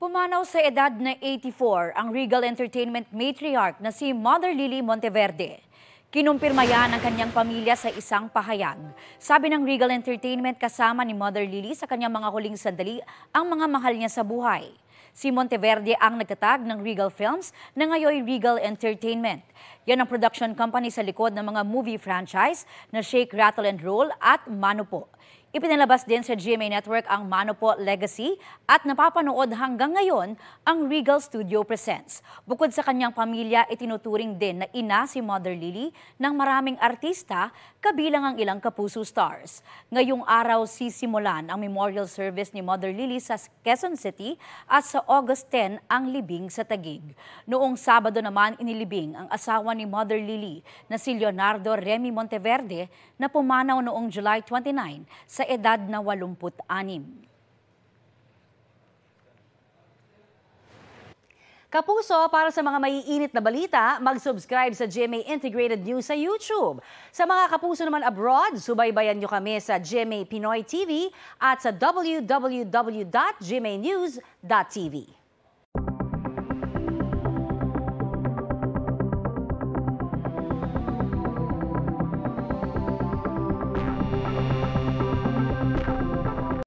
Pumanaw sa edad na 84 ang Regal Entertainment matriarch na si Mother Lily Monteverde. Kinumpirma yan ng kanyang pamilya sa isang pahayag. Sabi ng Regal Entertainment kasama ni Mother Lily sa kanyang mga huling sandali ang mga mahal niya sa buhay. Si Monteverde ang nagtatag ng Regal Films na ngayon Regal Entertainment. Yan ang production company sa likod ng mga movie franchise na Shake, Rattle and Roll at Mano Po. Ipinalabas din sa GMA Network ang Mano Po Legacy at napapanood hanggang ngayon ang Regal Studio Presents. Bukod sa kanyang pamilya, itinuturing din na ina si Mother Lily ng maraming artista, kabilang ang ilang kapuso stars. Ngayong araw sisimulan ang memorial service ni Mother Lily sa Quezon City at sa August 10 ang libing sa Taguig. Noong Sabado naman inilibing ang asawa ni Mother Lily na si Leonardo Remy Monteverde na pumanaw noong July 29 sa edad na 86. Kapuso, para sa mga maiinit na balita, mag-subscribe sa GMA Integrated News sa YouTube. Sa mga kapuso naman abroad, subaybayan nyo kami sa GMA Pinoy TV at sa www.gmanews.tv.